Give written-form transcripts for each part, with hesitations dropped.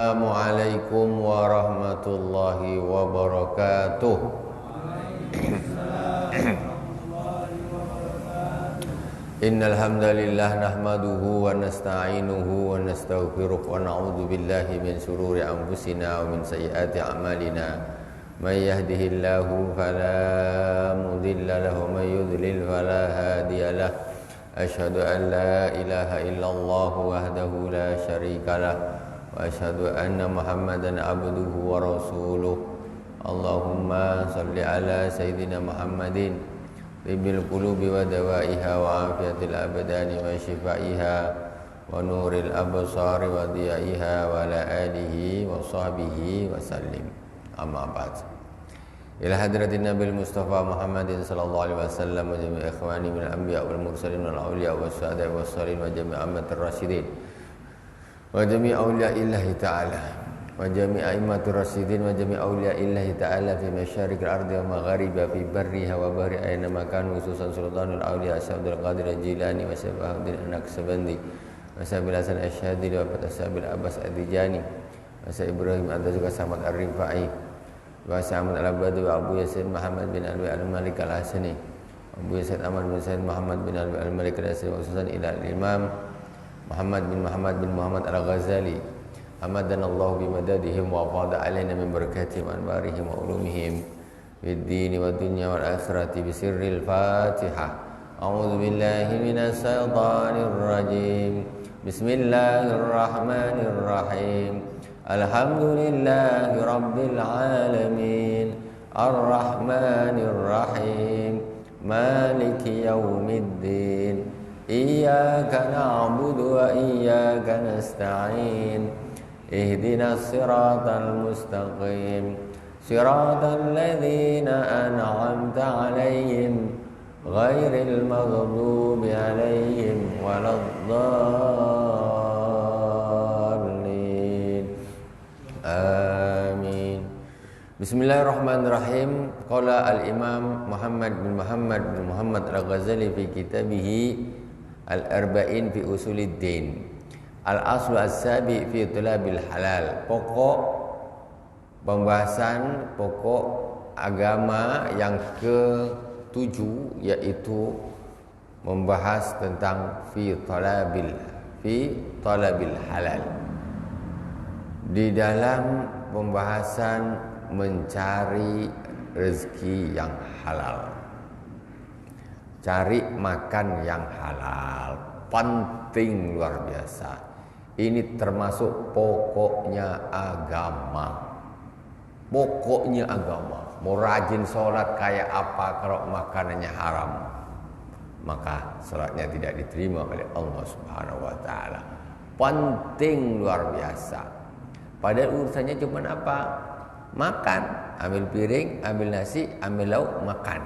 Assalamualaikum warahmatullahi wabarakatuh. Innal hamdalillah nahmaduhu wa nasta'inuhu wa nastaghfiruh wa na'udzu billahi min shururi anfusina wa min sayyiati a'malina. May yahdihillahu fala mudilla lahu wa may yudlil fala hadiyalah. Asyhadu an la ilaha illallah wahdahu la syarika lah. Wa asyhadu anna Muhammadan abduhu wa rasuluh. Allahumma salli ala sayyidina Muhammadin tibbil qulubi wa dawaiha wa afiyatil abdani wa shifaiha wa nuril absari wa diyaiha wa ala alihi wa sahbihi wa sallim. Amma ba'd. Ila hadratin Nabil Mustafa Muhammadin sallallahu alaihi wasallam wa jami'i ikhwani min al-anbiya wal mursalin wal awliya was syuhada was salihin wa jami'i ammatir rasyidin wa jami' awliya'illahi ta'ala wa jami' a'immatir rasyidin wa jami' awliya'illahi ta'ala fi masyariqil ardi wa magharibiha fi barriha wa bahri aina makan khususan sultanul awliya Syaikhul Qadir Jilani wa Syaikhul Naqsabandi wa Syaikhul Hasan Asyhadili wa Syaikhul Abbas Ad-Dijani wa Syekh Ibrahim Ad-Dazuka Samad Ar-Rifai wa Syaikhul Al-Abadi wa Abu Yasin Muhammad bin Alwi Al-Malik Al-Hasani Abu Yasin Ahmad bin Said Muhammad bin Alwi Al-Malik Al-Hasani wa khususan ila Imam Muhammad bin Muhammad Al-Ghazali Hamadanallahu bimadadihim wa fada alaina min barakatihim anwarihim wa ulumihim fid dini wa dunya wal akhirati bisirril Fatihah. A'udzu billahi minas syaitonir rajim. Bismillahirrahmanirrahim. Alhamdulillahi rabbil alamin. Arrahmanir rahim. Maliki yaumiddin. Iyyaka na'budu wa iyyaka nasta'in. Ihdinas siratal mustaqim. Siratal ladzina an'amta 'alaihim ghairil maghdubi 'alaihim waladdallin. Amin. Bismillahirrahmanirrahim. Qala al-Imam Muhammad bin Muhammad Al-Ghazali fi kitabih Al-Arba'in fi Usuluddin. Al-aslu as-sabi fi talabil halal. Pokok pembahasan pokok agama yang ke-7 yaitu membahas tentang fi talabil halal. Di dalam pembahasan mencari rezeki yang halal, cari makan yang halal, penting luar biasa. Ini termasuk pokoknya agama. Pokoknya agama. Mau rajin sholat kayak apa kalau makanannya haram, maka sholatnya tidak diterima oleh Allah Subhanahu wa taala. Penting luar biasa. Padahal urusannya cuma apa? Makan, ambil piring, ambil nasi, ambil lauk, makan.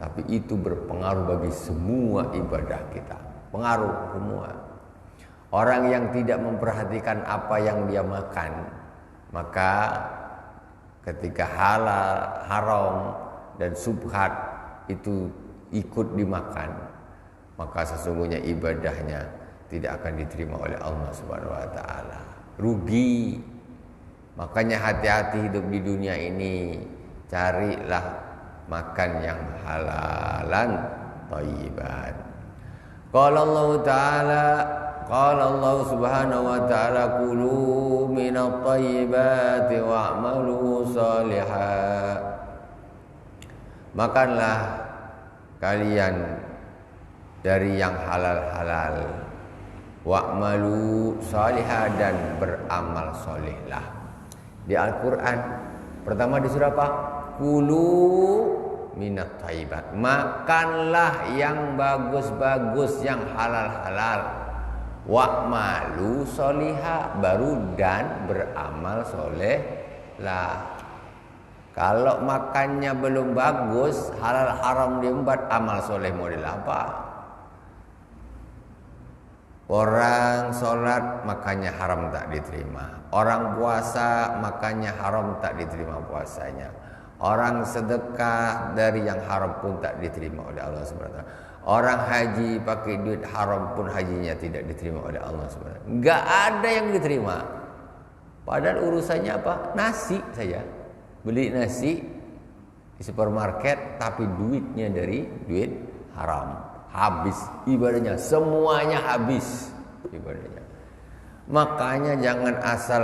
Tapi itu berpengaruh bagi semua ibadah kita. Pengaruh semua. Orang yang tidak memperhatikan apa yang dia makan, maka ketika halal, haram dan subhat itu ikut dimakan, maka sesungguhnya ibadahnya tidak akan diterima oleh Allah Subhanahu wa taala. Rugi. Makanya hati-hati hidup di dunia ini, carilah makan yang halalan thayyiban. Qala Allah Subhanahu wa ta'ala kulu minat thayyibati wa'malu shalihan. Makanlah kalian dari yang halal-halal, wa'malu shalihan, dan beramal solehlah. Di Al-Quran pertama disuruh apa? Kulu minat thayyibat. Makanlah yang bagus-bagus, yang halal-halal. Wa'malu sholiha, baru dan beramal soleh lah. Kalau makannya belum bagus, halal haram diembat, amal soleh model apa? Orang sholat makannya haram tak diterima. Orang puasa makannya haram tak diterima puasanya. Orang sedekah dari yang haram pun tak diterima oleh Allah Subhanahu wa taala. Orang haji pakai duit haram pun hajinya tidak diterima oleh Allah Subhanahu wa taala. Enggak ada yang diterima. Padahal urusannya apa? Nasi saja. Beli nasi di supermarket tapi duitnya dari duit haram. Habis ibadahnya, semuanya habis ibadahnya. Makanya jangan asal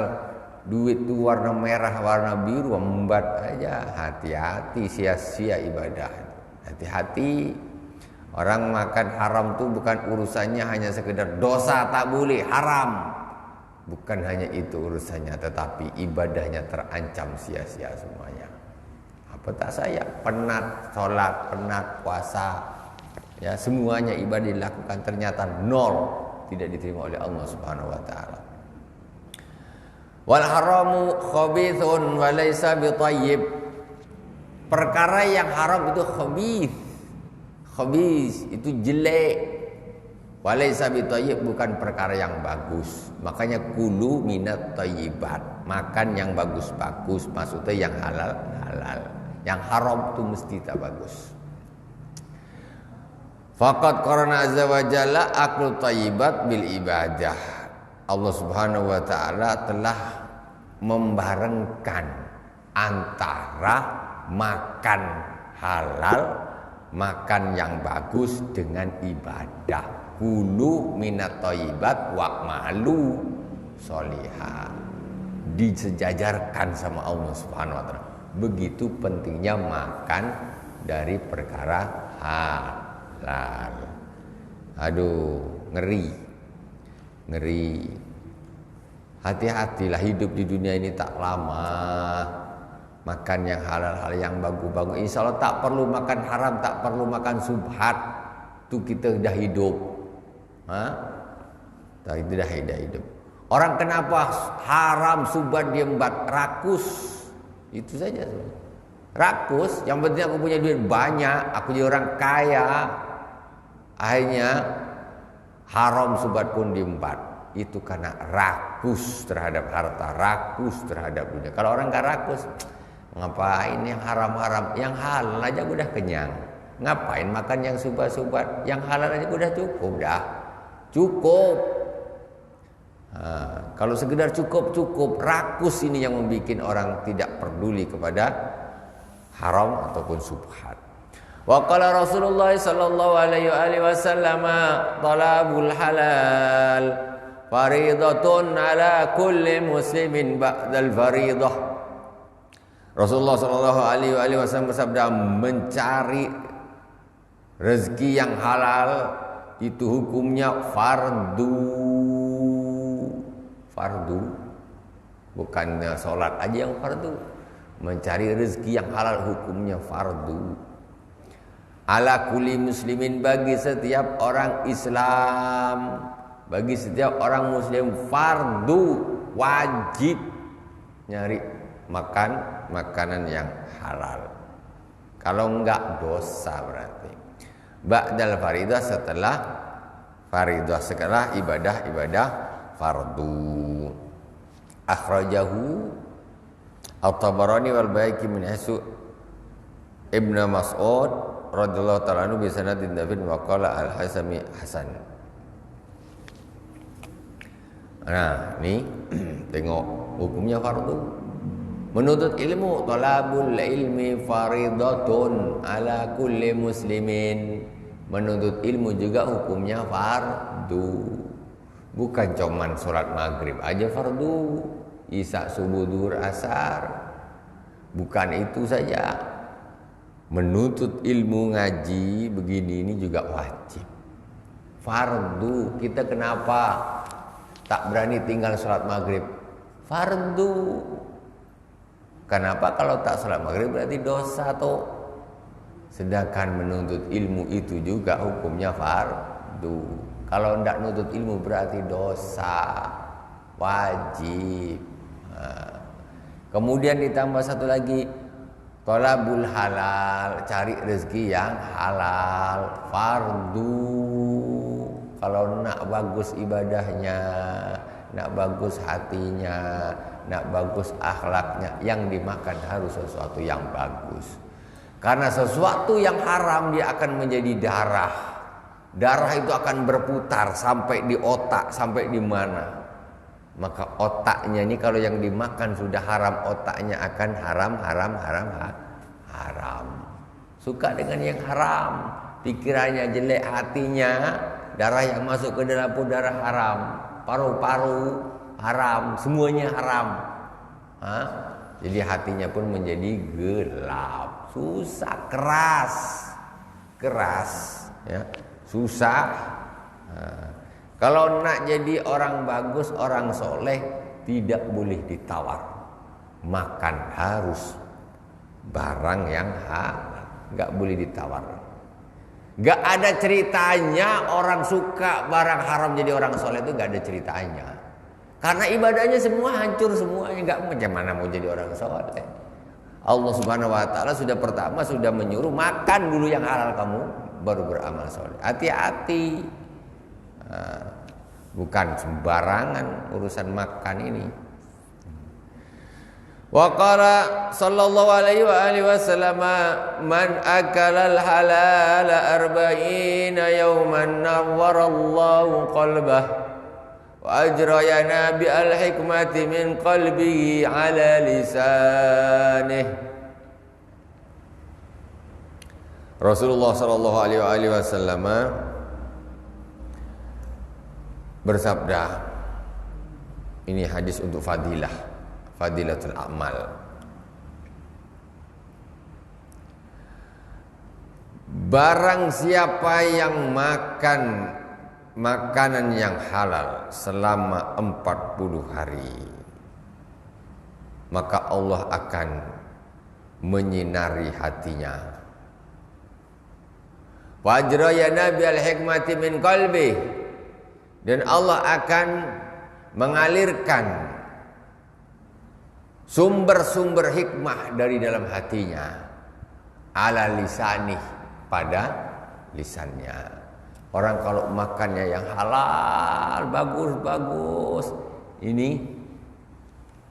duit itu warna merah, warna biru, membat aja. Hati-hati, sia-sia ibadah. Hati-hati. Orang makan haram itu bukan urusannya hanya sekedar dosa tak boleh, haram. Bukan hanya itu urusannya, tetapi ibadahnya terancam sia-sia semuanya. Apa tak saya penat sholat, penat puasa, ya semuanya ibadah dilakukan ternyata nol, tidak diterima oleh Allah Subhanahu wa taala. Wal haramu khabithun wa laysa bithayyib. Perkara yang haram itu khabith. Khabith itu jelek. Wa laysa bithayyib, bukan perkara yang bagus. Makanya kulu minat thayyibat. Makan yang bagus-bagus, maksudnya yang halal-halal. Yang haram itu mesti tak bagus. Faqad qarana azza wa jalla aklu thayyibat bil ibadah. Allah Subhanahu wa taala telah membarengkan antara makan halal, makan yang bagus dengan ibadah. Kulu minat thayyibat wa malu sholihah. Disejajarkan sama Allah Subhanahu wa taala. Begitu pentingnya makan dari perkara halal. Aduh, ngeri. Hati-hatilah, hidup di dunia ini tak lama. Makan yang halal-halal, yang bagus-bagus. Insya Allah tak perlu makan haram, tak perlu makan subhat. Itu kita dah hidup. Itu dah hidup. Orang kenapa haram subhat dia membuat rakus? Itu saja. Rakus, yang penting aku punya duit banyak, aku jadi orang kaya. Akhirnya haram subhat pun diembat. Itu karena rakus terhadap harta, rakus terhadap dunia. Kalau orang gak rakus, ngapain yang haram-haram? Yang halal aja udah kenyang. Ngapain makan yang subhat-subhat? Yang halal aja udah cukup dah. Cukup. Kalau sekedar cukup, rakus ini yang membuat orang tidak peduli kepada haram ataupun subhat. Wa qala Rasulullah sallallahu alaihi wasallam, talabul halal faridatun ala kulli muslimin ba'dal faridah. Rasulullah sallallahu alaihi wasallam bersabda, mencari rezeki yang halal itu hukumnya fardu. Bukannya sholat aja yang fardu. Mencari rezeki yang halal hukumnya fardu. Ala kulli muslimin, bagi setiap orang Islam, bagi setiap orang muslim fardu, wajib nyari makan makanan yang halal. Kalau enggak dosa berarti. Ba'dal faridah, setelah faridah, setelah ibadah fardu. Akhrajahu At-Tabarani wal Baihaqi min haitsu Ibnu Mas'ud radhiyallahu ta'ala anhu bi sanadin dafin wa qala al-Hasami hasan. Nah, ini tengok hukumnya fardu. Menuntut ilmu, talabul ilmi faridatun ala kulli muslimin. Menuntut ilmu juga hukumnya fardu. Bukan cuman sholat maghrib aja fardu, isya, subuh, duhur, asar. Bukan itu saja. Menuntut ilmu, ngaji begini ini juga wajib. Fardu. Kita kenapa tak berani tinggal sholat maghrib? Fardu. Kenapa kalau tak sholat maghrib berarti dosa toh? Sedangkan menuntut ilmu itu juga hukumnya fardu. Kalau tidak nuntut ilmu berarti dosa, wajib. Kemudian ditambah satu lagi, thalabul halal, cari rezeki yang halal, fardu. Kalau nak bagus ibadahnya, nak bagus hatinya, nak bagus akhlaknya, yang dimakan harus sesuatu yang bagus. Karena sesuatu yang haram dia akan menjadi darah. Darah itu akan berputar sampai di otak, sampai di mana. maka otaknya ini kalau yang dimakan sudah haram, otaknya akan haram. Suka dengan yang haram, pikirannya jelek, hatinya, darah yang masuk ke dalam pun darah haram, paru-paru haram, semuanya haram. Jadi hatinya pun menjadi gelap, susah, keras, ya, susah. Kalau nak jadi orang bagus, orang soleh, tidak boleh ditawar. Makan harus barang yang halal, nggak boleh ditawar. Nggak ada ceritanya orang suka barang haram jadi orang soleh, itu nggak ada ceritanya. Karena ibadahnya semua hancur semuanya, nggak macam mana mau jadi orang soleh. Allah Subhanahu Wa Taala sudah menyuruh makan dulu yang halal kamu, baru beramal soleh. Hati-hati. Bukan sembarangan urusan makan ini. Wa qala sallallahu alaihi wa alihi wasallam, man akala al-halal 40 yawman nawwarallahu qalbah wa ajrayana bi al-hikmati min qalbihi ala lisanih. Rasulullah sallallahu alaihi wa alihi wasallam bersabda, ini hadis untuk fadilatul amal. Barang siapa yang makan makanan yang halal selama 40 hari, maka Allah akan menyinari hatinya. Wajrayana bil hikmati min qalbi, dan Allah akan mengalirkan sumber-sumber hikmah dari dalam hatinya, ala lisanih, pada lisannya. Orang kalau makannya yang halal, bagus, ini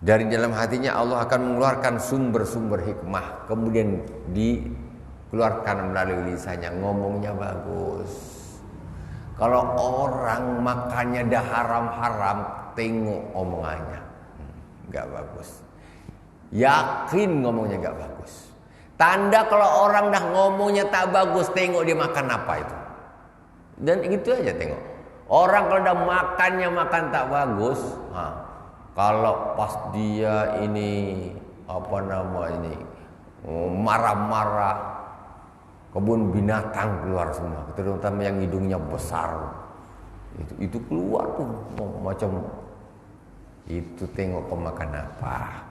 dari dalam hatinya Allah akan mengeluarkan sumber-sumber hikmah, kemudian dikeluarkan melalui lisannya, ngomongnya bagus. Kalau orang makannya dah haram-haram, tengok omongannya, nggak bagus. Yakin ngomongnya nggak bagus. Tanda kalau orang dah ngomongnya tak bagus, tengok dia makan apa itu. Dan gitu aja tengok. Orang kalau dah makannya makan tak bagus, kalau pas dia ini marah-marah, kebun binatang keluar semua, terutama yang hidungnya besar, itu keluar tuh macam itu. Tengok pemakan apa,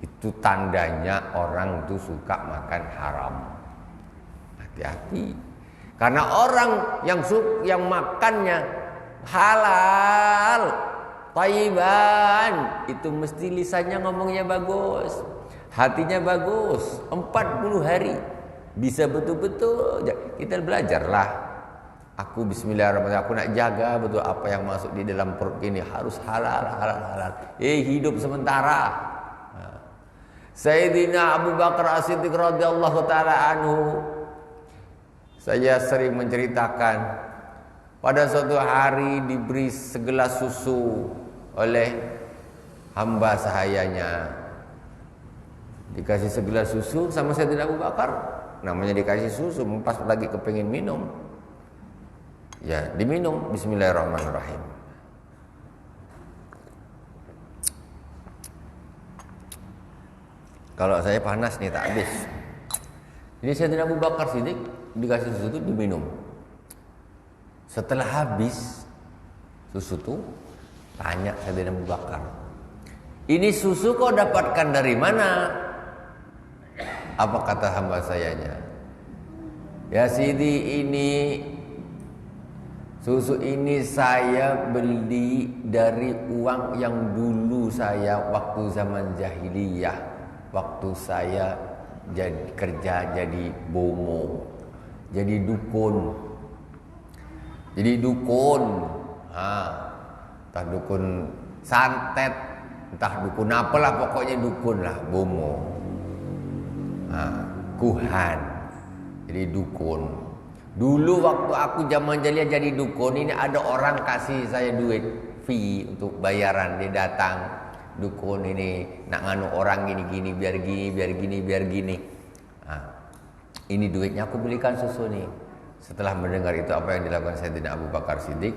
itu tandanya orang itu suka makan haram. Hati-hati, karena orang yang makannya halal, thayyiban, itu mesti lisannya ngomongnya bagus, hatinya bagus. 40 hari bisa betul-betul. Kita belajarlah. Aku bismillahirrahmanirrahim, aku nak jaga betul apa yang masuk di dalam perut ini, harus halal. Hidup sementara. Sayyidina Abu Bakar As-Siddiq radhiyallahu taala anhu, saya sering menceritakan, pada suatu hari diberi segelas susu oleh hamba sahayanya. Dikasih segelas susu sama Sayyidina Abu Bakar. Namanya dikasih susu, pas lagi kepengin minum, ya diminum. Bismillahirrahmanirrahim. Kalau saya panas nih tak habis. Ini Sayyidina Abu Bakar Siddiq dikasih susu itu diminum. Setelah habis susu itu, tanya Sayyidina Abu Bakar, ini susu kau dapatkan dari mana? Apa kata hamba sayanya? Ya Sidi, ini susu ini saya beli dari uang yang dulu saya waktu zaman jahiliyah, waktu saya kerja jadi bomo, jadi dukun. Entah dukun santet, entah dukun apalah, pokoknya dukun lah, bomo. Kuhan, jadi dukun. Dulu waktu aku zaman jahiliyah jadi dukun, ini ada orang kasih saya duit fee, untuk bayaran. Dia datang, dukun ini nak nganu orang gini-gini, biar gini, biar gini, biar gini. Nah, ini duitnya, aku belikan susu nih. Setelah mendengar itu, apa yang dilakukan Sayyidina Abu Bakar Siddiq?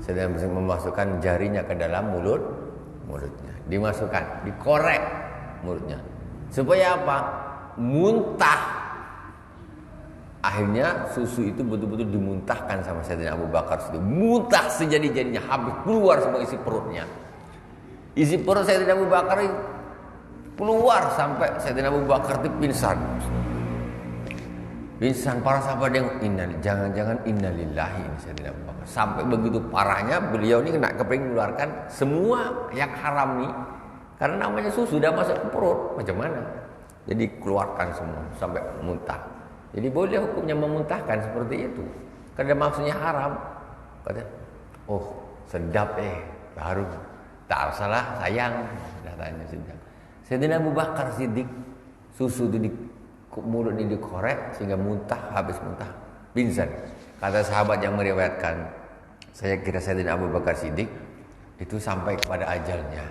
Sayyidina memasukkan jarinya ke dalam mulutnya. Dimasukkan, dikorek mulutnya. Supaya apa? Muntah. Akhirnya susu itu betul-betul dimuntahkan sama Sayyidina Abu Bakar Siddiq. Muntah sejadi-jadinya, habis keluar semua isi perutnya. Isi perut Sayyidina Abu Bakar keluar sampai Sayyidina Abu Bakar itu pingsan. Pingsan, para sahabat yang jangan-jangan innalillahi ini Sayyidina Abu Bakar. Sampai begitu parahnya beliau ini kena kepingin mengeluarkan semua yang haram nih. Karena namanya susu sudah masuk ke perut, macam mana? Jadi keluarkan semua sampai muntah. Jadi boleh hukumnya memuntahkan seperti itu. Karena maksudnya haram. Kata, oh sedap baru. Tak salah sayang. Datanya sedap. Sayyidina Abu Bakar Siddiq, susu itu di mulut ini dikorek sehingga muntah, habis muntah, pingsan. Kata sahabat yang meriwayatkan, saya kira Sayyidina Abu Bakar Siddiq itu sampai kepada ajalnya.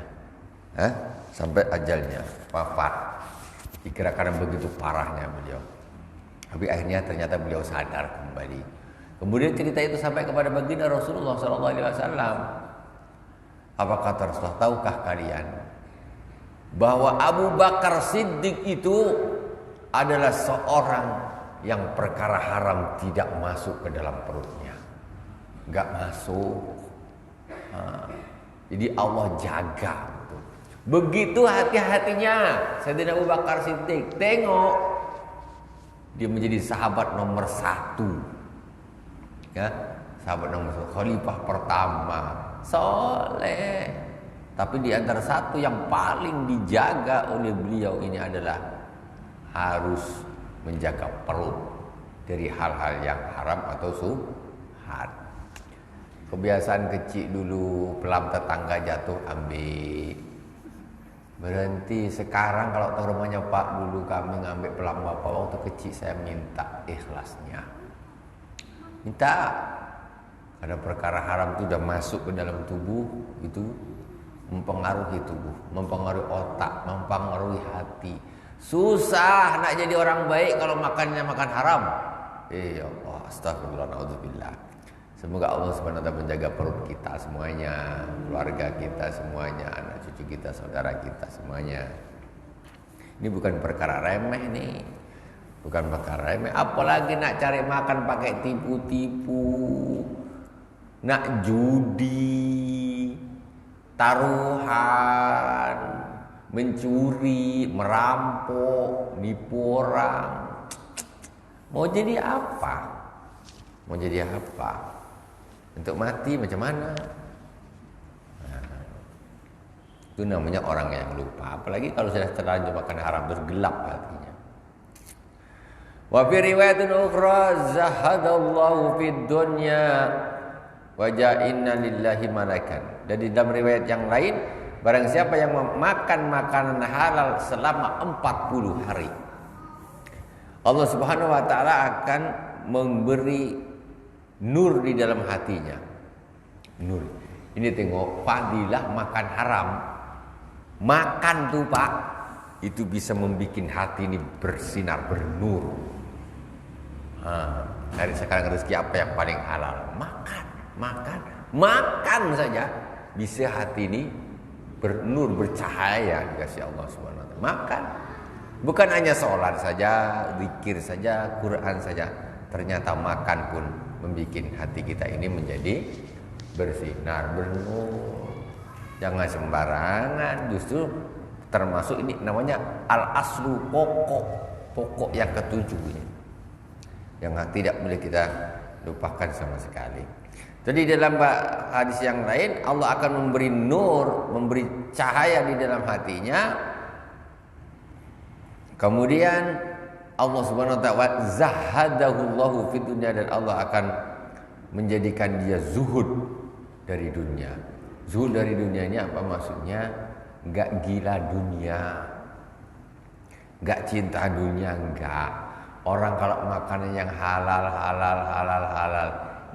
Sampai ajalnya, wafat. Dikira karena begitu parahnya beliau. Tapi akhirnya ternyata beliau sadar kembali. Kemudian cerita itu sampai kepada baginda Rasulullah SAW. Apa kata Rasulullah? Tahukah kalian bahwa Abu Bakar Siddiq itu adalah seorang yang perkara haram tidak masuk ke dalam perutnya, nggak masuk. Jadi Allah jaga. Begitu hati-hatinya Sayyidina Abu Bakar Siddiq. Tengok, dia menjadi sahabat nomor 1, ya, sahabat nomor 1, khalifah pertama, soleh. Tapi di antara satu yang paling dijaga oleh beliau ini adalah harus menjaga perut dari hal-hal yang haram atau subhat. Kebiasaan kecil dulu, pelam tetangga jatuh ambil, berhenti. Sekarang kalau tahu rumahnya Pak, dulu kami ngambil pelang bapak waktu kecil, saya minta ikhlasnya. Minta. Karena perkara haram itu sudah masuk ke dalam tubuh, itu mempengaruhi tubuh, mempengaruhi otak, mempengaruhi hati. Susah nak jadi orang baik kalau makannya makan haram. Ya Allah, astagfirullah, naudzubillah. Semoga Allah SWT menjaga perut kita semuanya, keluarga kita semuanya, anak cucu kita, saudara kita semuanya. Ini bukan perkara remeh nih. Bukan perkara remeh. Apalagi nak cari makan pakai tipu-tipu, nak judi, taruhan, mencuri, merampok, nipu orang. Mau jadi apa? Mau jadi apa? Untuk mati macam mana? Itu namanya orang yang lupa. Apalagi kalau sudah terlanjur makan haram, terus gelap hatinya. Wa fi riwayatin ukhra zahadallahu fid dunya wa ja'inna lillahi malakan. Dan di dalam riwayat yang lain, barang siapa yang memakan makanan halal selama 40 hari, Allah Subhanahu wa taala akan memberi nur di dalam hatinya. Nur. Ini tengok fadilah makan haram. Makan tuh Pak, itu bisa membuat hati ini bersinar, bernur. Dari sekarang rezeki apa yang paling halal? Makan saja bisa hati ini bernur, bercahaya dikasih Allah Subhanahu wa taala. Makan. Bukan hanya sholat saja, zikir saja, Quran saja. Ternyata makan pun membuat hati kita ini menjadi bersinar, bernur. Jangan sembarangan. Justru termasuk ini namanya al-aslu, pokok yang ketujuh ini, yang tidak boleh kita lupakan sama sekali. Jadi dalam hadis yang lain, Allah akan memberi nur, memberi cahaya di dalam hatinya. Kemudian Allah Subhanahu wa taala zahadahullahu fid dunya, dan Allah akan menjadikan dia zuhud dari dunia. Zuhud dari dunia ini apa maksudnya? Enggak gila dunia, enggak cinta dunia, enggak. Orang kalau makanan yang halal,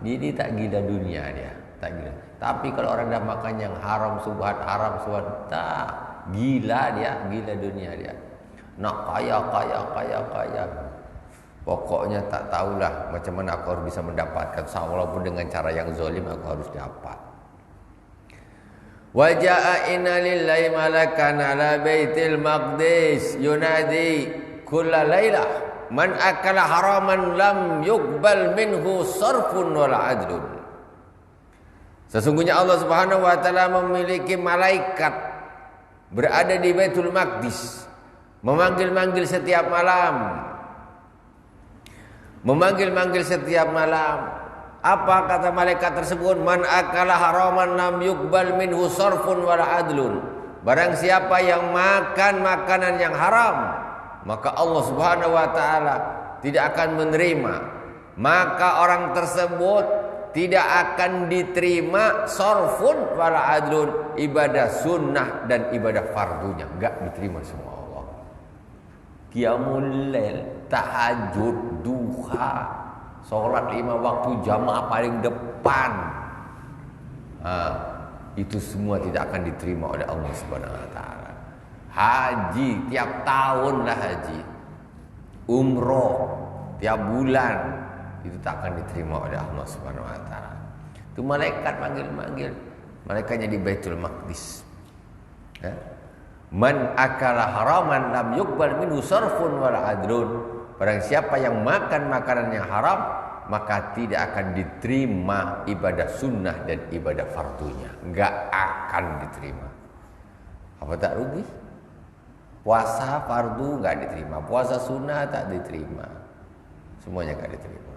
dia tak gila dunia dia. tak gila. Tapi kalau orang dah makan yang haram subhat, tak gila dia, gila dunia dia. Nak kaya. Pokoknya tak tahulah macam mana aku harus bisa mendapatkan. Walaupun dengan cara yang zalim aku harus dapat. Wa jaa inna lillahi malakan ala baitil maqdis yunadi kulla lailah man akala haraman lam yuqbal minhu sarfun wala adlun. Sesungguhnya Allah Subhanahu wa taala memiliki malaikat berada di Baitul Maqdis, memanggil-manggil setiap malam. Memanggil-manggil setiap malam. Apa kata malaikat tersebut? Man akala haraman lam yuqbal minhu sarfun wala adlun. Barang siapa yang makan makanan yang haram, maka Allah Subhanahu wa taala tidak akan menerima. Maka orang tersebut tidak akan diterima sarfun wala adlun, ibadah sunnah dan ibadah fardunya enggak diterima semua Allah. Qiyamul lail, tahajud, duha, salat 5 waktu jamaah paling depan. Itu semua tidak akan diterima oleh Allah Subhanahu wa taala. Haji tiap tahun lah haji. Umroh tiap bulan itu tak akan diterima oleh Allah Subhanahu wa taala. Itu malaikat manggil-manggil. Malaikatnya di Baitul Maqdis. Ya. Man akala haraman lam yuqbal minhu sarfun wala adlun. Barang siapa yang makan makanan yang haram, maka tidak akan diterima ibadah sunnah dan ibadah fardunya. Enggak akan diterima. Apa tak rugi? Puasa fardu enggak diterima, puasa sunnah tak diterima. Semuanya enggak diterima.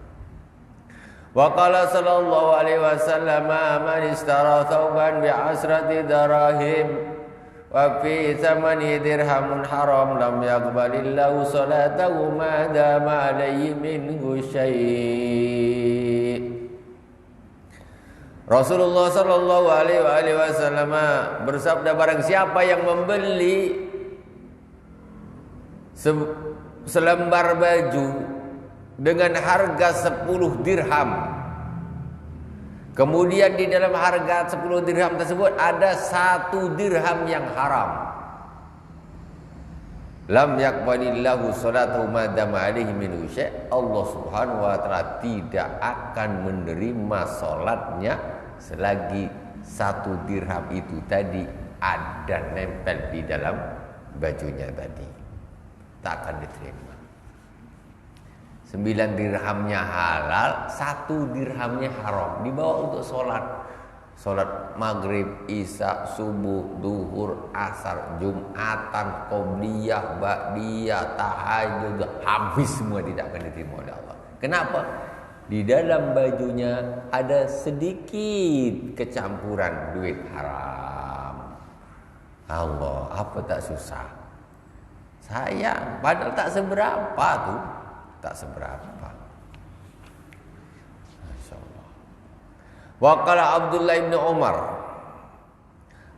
Wa qala sallallahu alaihi wasallam man istara thawban bi asrati darahim wa fi thamani dirhamun haram lam yaqbalillahu salatahu ma dama alayhi minhu syai'. Rasulullah sallallahu alaihi wasallam bersabda, barang siapa yang membeli selembar baju dengan harga 10 dirham. Kemudian di dalam harga 10 dirham tersebut ada 1 dirham yang haram. Lam yaqbalillahu salatahu ma dama alaihi min syai'. Allah Subhanahu wa taala tidak akan menerima salatnya selagi 1 dirham itu tadi ada nempel di dalam bajunya tadi. Tak akan diterima. 9 dirhamnya halal, 1 dirhamnya haram. Dibawa untuk sholat. Sholat maghrib, isya, subuh, duhur, asar, jumatan, qobliyah, ba'diyah, tahajud, habis semua tidak akan diterima oleh Allah. Kenapa? Di dalam bajunya ada sedikit kecampuran duit haram. Allah, apa tak susah? Sayang, padahal tak seberapa tuh. Tak seberapa. Masyaallah. Wa qala Abdullah bin Umar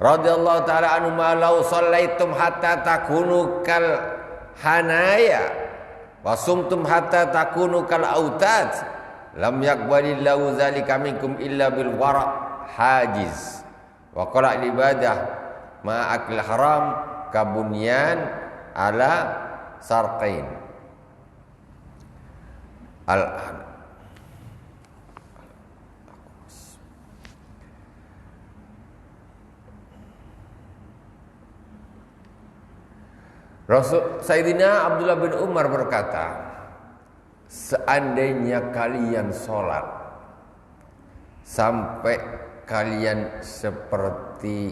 radhiyallahu taala anhu, ma law shallaitum hatta takunu kal hanaya wa sumtum hatta takunu kal autad lam yaqbalillahu zalika minkum illa bil wara' hajiz. Wa qala ibadah ma akil haram kabunyan ala sarqain. Rasul Sayyidina Abdullah bin Umar berkata, seandainya kalian sholat sampai kalian seperti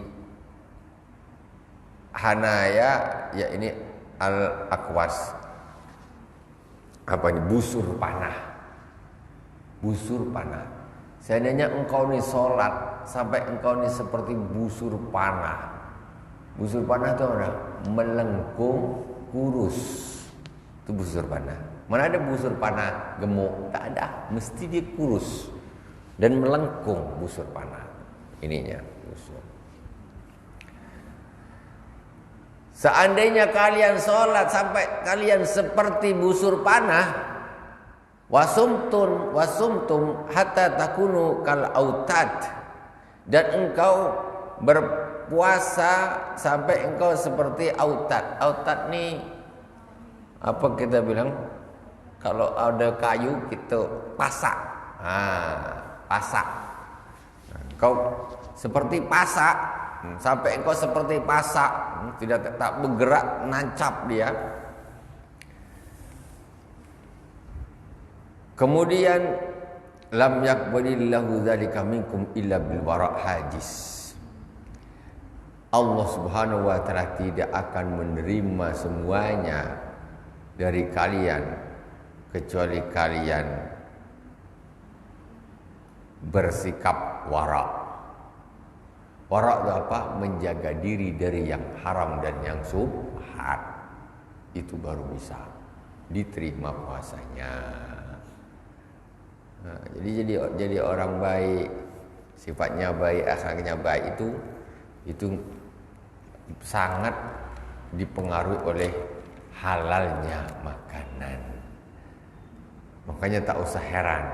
hanaya, ya ini al-akwas, apa ini, busur panah. Busur panah. Seandainya engkau ni sholat sampai engkau ni seperti busur panah. Busur panah itu apa? Melengkung, kurus. Itu busur panah. Mana ada busur panah gemuk? Tak ada. Mesti dia kurus dan melengkung busur panah. Ininya busur. Seandainya kalian sholat sampai kalian seperti busur panah, wasumtum hatta takunu kal autad, Dan engkau berpuasa sampai engkau seperti autad. Autad nih apa kita bilang? Kalau ada kayu kita pasak. Pasak. Engkau seperti pasak, sampai engkau seperti pasak, tidak tak bergerak, nancap dia. Kemudian lam yaqbalillahu dzalika minkum illa bil wara' hajiz. Allah Subhanahu wa taala tidak akan menerima semuanya dari kalian kecuali kalian bersikap wara'. Wara' itu apa? Menjaga diri dari yang haram dan yang subhat. Itu baru bisa diterima puasanya. Nah, jadi orang baik, sifatnya baik, akhlaknya baik itu sangat dipengaruhi oleh halalnya makanan. Makanya tak usah heran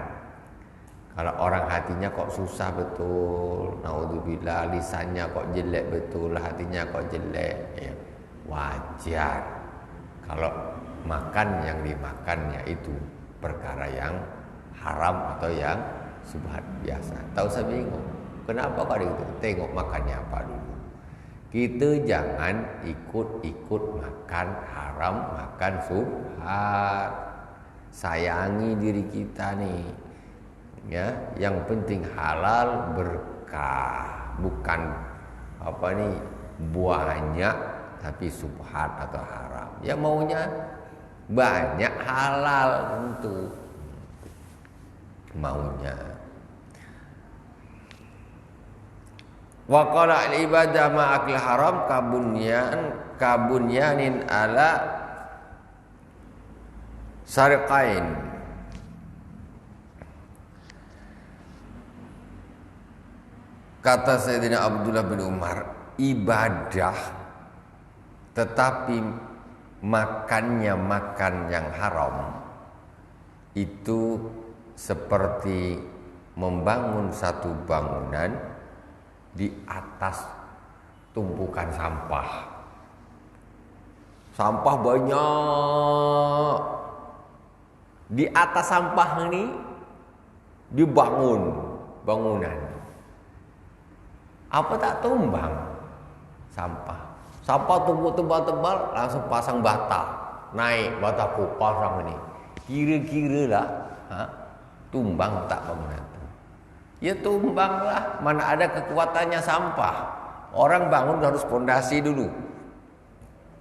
kalau orang hatinya kok susah betul, naudzubillah, lisannya kok jelek betul, hatinya kok jelek, ya, wajar kalau makan yang dimakannya itu perkara yang haram atau yang subhat biasa. Tak usah bingung. Kenapa kau itu? Tengok makannya apa dulu. Kita jangan ikut-ikut makan haram, makan subhat. Sayangi diri kita nih. Ya, yang penting halal berkah, bukan apa nih banyak tapi subhat atau haram. Ya maunya banyak halal tentu. Maunya. Wa qala al ibadah ma akil haram kabunyanin ala sarqain. Kata Sayyidina Abdullah bin Umar, ibadah tetapi makannya makan yang haram itu seperti membangun satu bangunan di atas tumpukan sampah. Sampah banyak. Di atas sampah ini dibangun bangunan. Apa tak tumbang sampah? Sampah tumpuk tebal-tebal langsung pasang bata. Naik bataku pasang ini. Kira-kira lah tumbang tak bangunan itu? Ya tumbanglah. Mana ada kekuatannya sampah. Orang bangun harus pondasi dulu.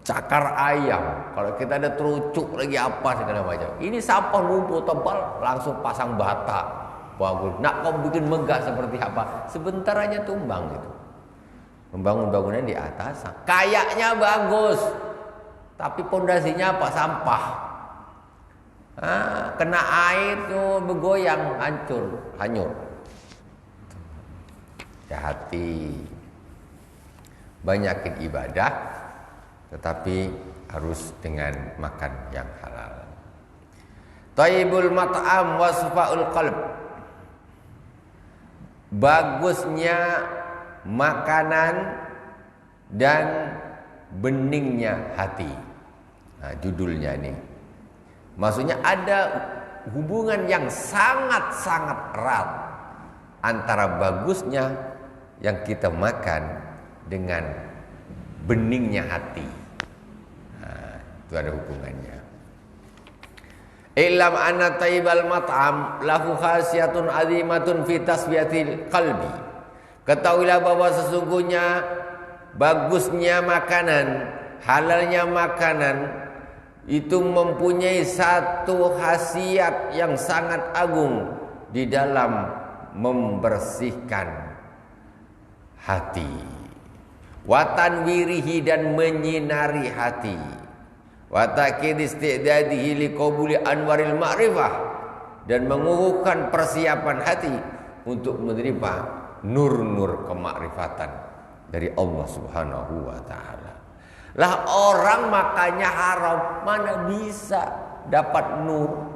Cakar ayam. Kalau kita ada terucuk lagi apa segala macam. Ini sampah numpuk tebal langsung pasang bata. Bagus. Nak kau bikin megah seperti apa? Sebentar aja tumbang gitu. Membangun bangunan di atas. Kayaknya bagus. Tapi pondasinya apa? Sampah. Kena air tuh bergoyang, hancur, hanyut. Hati-hati. Banyakin ibadah, tetapi harus dengan makan yang halal. Thayyibul mat'am wasfaul qalb. Bagusnya makanan dan beningnya hati. Nah, judulnya ini. Maksudnya ada hubungan yang sangat-sangat erat antara bagusnya yang kita makan dengan beningnya hati. Nah, itu ada hubungannya. Ilam anna taibal mat'am lahu khasiyatun azimatun fi tasbiyatil qalbi. Ketahuilah bahwa sesungguhnya bagusnya makanan, halalnya makanan itu mempunyai satu khasiat yang sangat agung di dalam membersihkan hati. Wa tanwirihi dan menyinari hati. Wa ta'kid istidadihi liqabuli anwaril ma'rifah dan mengukuhkan persiapan hati untuk menerima nur-nur kemakrifatan dari Allah Subhanahu wa taala. Lah orang makannya haram, mana bisa dapat nur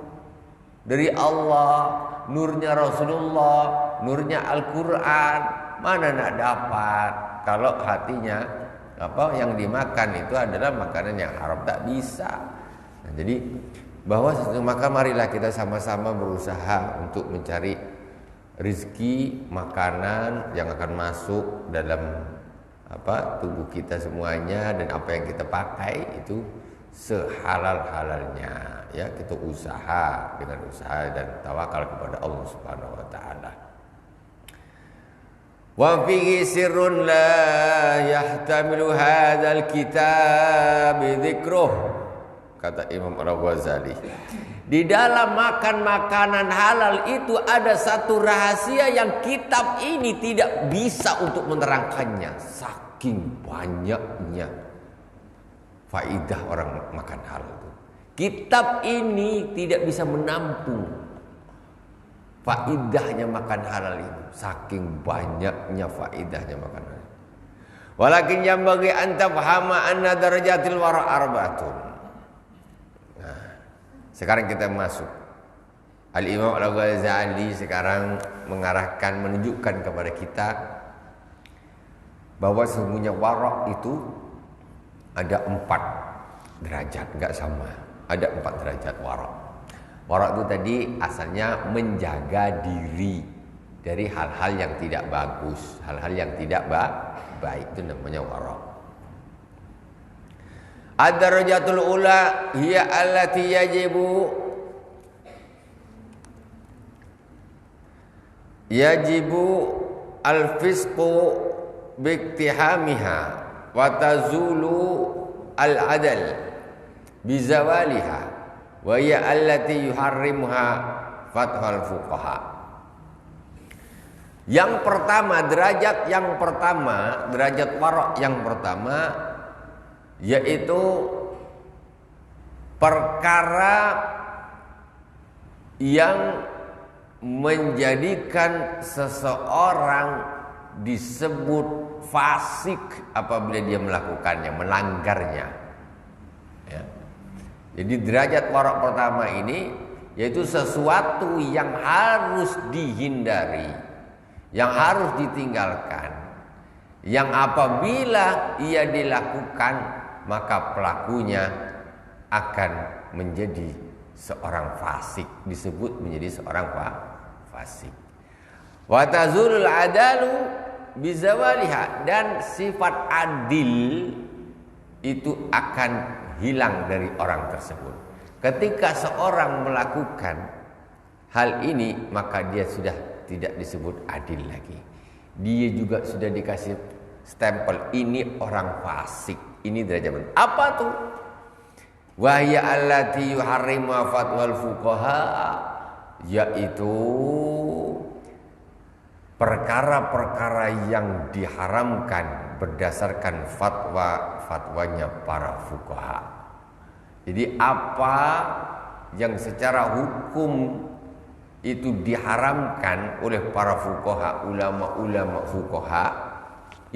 dari Allah, nurnya Rasulullah, nurnya Al-Quran, mana nak dapat kalau hatinya yang dimakan itu adalah makanan yang haram, tak bisa. Nah, jadi maka marilah kita sama-sama berusaha untuk mencari rezeki makanan yang akan masuk dalam tubuh kita semuanya, dan apa yang kita pakai itu sehalal-halalnya, ya. Kita usaha dengan usaha dan tawakal kepada Allah Subhanahu wa taala. Wa fihi sirrun la yahtamilu hadzal kitab dzikruh, kata Imam Al-Ghazali. Di dalam makan makanan halal itu ada satu rahasia yang kitab ini tidak bisa untuk menerangkannya, saking banyaknya faidah orang makan halal itu. Kitab ini tidak bisa menampung faidahnya makan halal itu, saking banyaknya faidahnya makan halal. Walakin yang bagi anta fahama anna darajatil wara arbaatun. Nah, sekarang kita masuk. Al-Imam Al-Ghazali sekarang menunjukkan kepada kita bahwa sesungguhnya wara itu ada 4 derajat, enggak sama. Ada 4 derajat wara. Wara itu tadi asalnya menjaga diri dari hal-hal yang tidak bagus, hal-hal yang tidak baik, itu namanya wara. Ad-darajatul ula hiya allati yajibu al-fisqu biiktihamiha wa tazulu al-adal bizawaliha wa hiya allati yuharrimuha fathul fuqaha. Yang pertama, derajat wara yang pertama yaitu perkara yang menjadikan seseorang disebut fasik apabila dia melakukannya, melanggarnya, ya. Jadi derajat wara pertama ini yaitu sesuatu yang harus dihindari, yang harus ditinggalkan, yang apabila ia dilakukan maka pelakunya akan menjadi seorang fasik, disebut menjadi seorang fasik. Wa tazulul adalu bizawaliha, dan sifat adil itu akan hilang dari orang tersebut. Ketika seorang melakukan hal ini maka dia sudah tidak disebut adil lagi. Dia juga sudah dikasih stempel ini orang fasik. Ini derajat apa tuh? Wahya allati yuharrimu fatwal fuqaha, yaitu perkara-perkara yang diharamkan berdasarkan fatwanya para fuqaha. Jadi apa yang secara hukum itu diharamkan oleh para fuqaha, ulama-ulama fuqaha,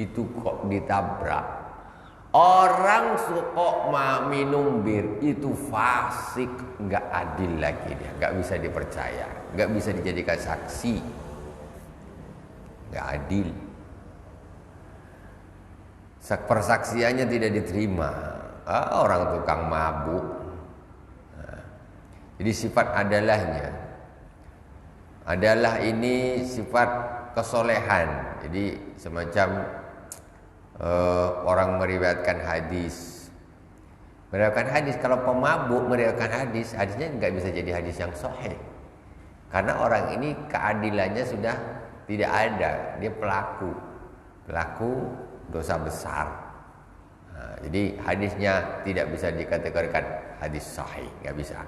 itu kok ditabrak. Orang kok minum bir itu fasik, nggak adil lagi dia, nggak bisa dipercaya, nggak bisa dijadikan saksi, nggak adil. Persaksiannya tidak diterima. Orang tukang mabuk. Jadi sifat adalah ini sifat kesolehan. Jadi semacam orang meriwayatkan hadis. Kalau pemabuk meriwayatkan hadisnya nggak bisa jadi hadis yang sahih. Karena orang ini keadilannya sudah tidak ada. Dia pelaku dosa besar. Jadi hadisnya tidak bisa dikategorikan hadis sahih, nggak bisa.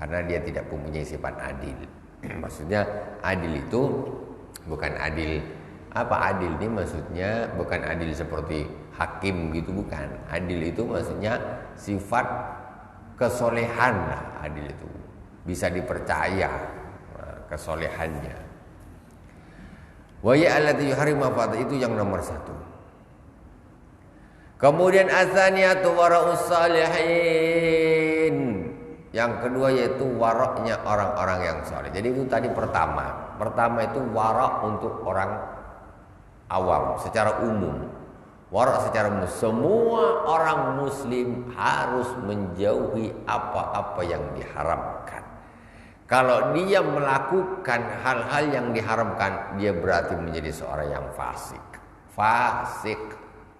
Karena dia tidak mempunyai sifat adil. Maksudnya adil itu bukan adil. Apa adil ini maksudnya? Bukan adil seperti hakim gitu, bukan. Adil itu maksudnya sifat kesolehan lah. Adil itu bisa dipercaya kesolehannya. Wa ya allati yuharrimu fata, itu yang nomor 1. Kemudian atsaniyatu wara'us salihin. Yang kedua yaitu waraknya orang-orang yang saleh. Jadi itu tadi pertama itu warak untuk orang awam, secara umum. Wara' secara umum, semua orang muslim harus menjauhi apa-apa yang diharamkan. Kalau dia melakukan hal-hal yang diharamkan, dia berarti menjadi seorang yang fasik. Fasik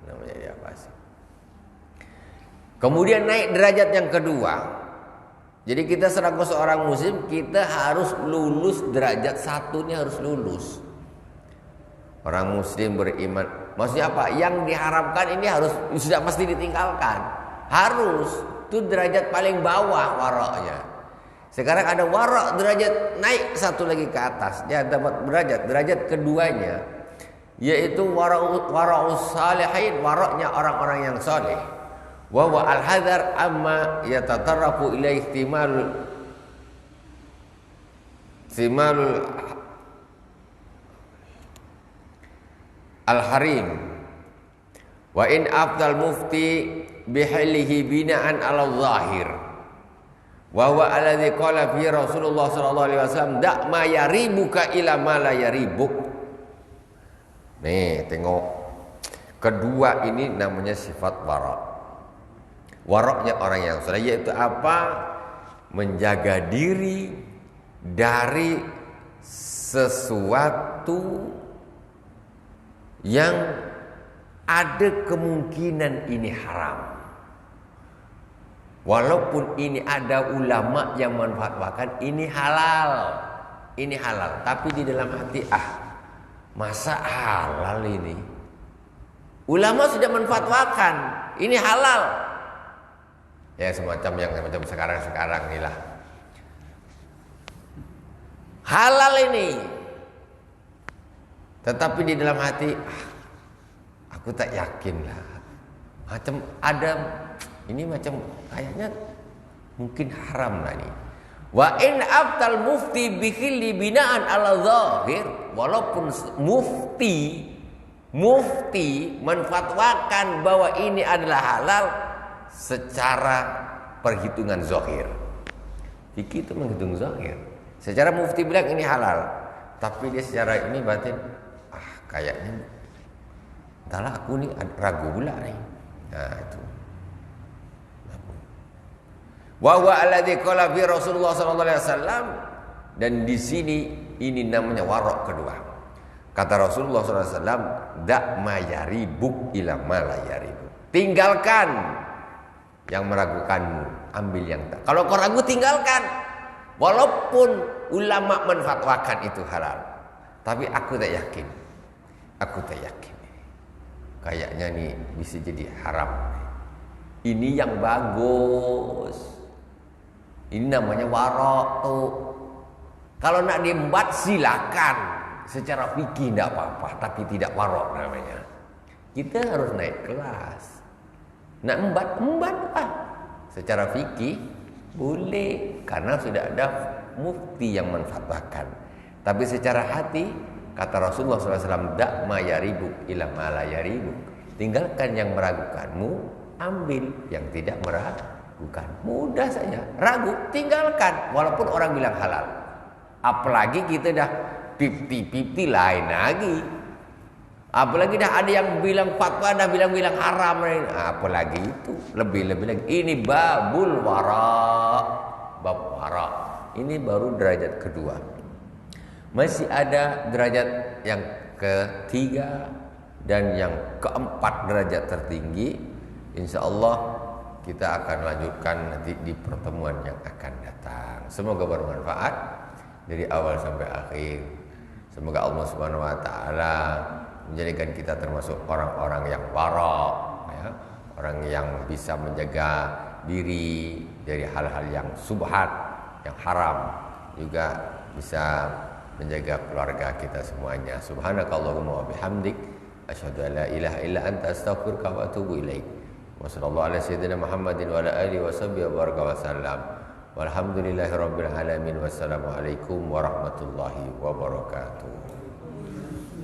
namanya dia, fasik. Kemudian naik derajat yang kedua. Jadi kita selaku seorang muslim, kita harus lulus derajat satu, ini harus lulus. Orang muslim beriman, maksudnya apa? Yang diharamkan ini harus sudah pasti ditinggalkan. Harus, itu derajat paling bawah waroknya. Sekarang ada warok derajat naik satu lagi ke atas, dia dapat derajat keduanya, yaitu wara'us salihin, waroknya orang-orang yang soleh. Wa al-hadar amma yatatarrafu ila ihtimalul al-harim wa in afdal mufti bihilihi bina'an ala zahir wa huwa alladhi qala fi Rasulullah sallallahu alaihi wasallam da' ma yaribuka ila ma la yaribuk. Nih tengok, kedua ini namanya sifat wara'. Waroknya orang yang soleh, yaitu apa? Menjaga diri dari sesuatu yang ada kemungkinan ini haram. Walaupun ini ada ulama yang menfatwakan ini halal, tapi di dalam hati, masa halal ini? Ulama sudah menfatwakan ini halal. Ya semacam sekarang inilah. Halal ini. Tetapi di dalam hati, aku tak yakin lah. Macam ada, ini macam kayaknya mungkin haram lah ini. Wa in aftal mufti bikhilli bina'an ala zahir. Walaupun mufti menfatwakan bahwa ini adalah halal secara perhitungan zahir. Fikih itu menghitung zahir. Secara mufti bilang ini halal, tapi dia secara ini batin, kayaknya entahlah, aku nih ragu pula nih. Nah itu. Wa huwa alladzi qala fi Rasulullah sallallahu alaihi wasallam, dan di sini ini namanya warok kedua. Kata Rasulullah sallallahu alaihi wasallam, da' ma yaribuk ila ma la yaribuk. Tinggalkan yang meragukanmu, ambil yang tak. Kalau kau ragu, tinggalkan. Walaupun ulama menfatwakan itu halal, tapi aku tak yakin. Kayaknya nih bisa jadi haram. Ini yang bagus. Ini namanya warok tuh. Kalau nak diembat silakan. Secara fikih tidak apa-apa, tapi tidak warok namanya. Kita harus naik kelas. Nak embat apa? Secara fikih boleh, karena sudah ada mufti yang menfatwakan. Tapi secara hati, kata Rasulullah SAW, da' ma yaribuk ila ma la yaribuk. Tinggalkan yang meragukanmu, ambil yang tidak meragukan. Mudah saja. Ragu, tinggalkan. Walaupun orang bilang halal. Apalagi kita dah 50-50 lain lagi. Apalagi dah ada yang bilang fatwa, dah bilang haram. Apalagi itu, lebih-lebih lagi. Ini babul wara. Bab wara. Ini baru derajat kedua. Masih ada derajat yang ketiga dan yang keempat derajat tertinggi. Insya Allah kita akan lanjutkan nanti di pertemuan yang akan datang. Semoga bermanfaat dari awal sampai akhir. Semoga Allah Subhanahu wa taala menjadikan kita termasuk orang-orang yang wara, ya, orang yang bisa menjaga diri dari hal-hal yang subhat, yang haram, juga bisa menjaga keluarga kita semuanya. Subhanakallahumma wa bihamdik, asyhadu an la ilaha illa anta, astaghfiruka wa atubu ilaik. Wa sallallahu ala sayyidina Muhammadin wa ala alihi wa sahbihi wa baraka wa sallam. Walhamdulillahirabbil alamin. Wassalamu alaikum warahmatullahi wabarakatuh.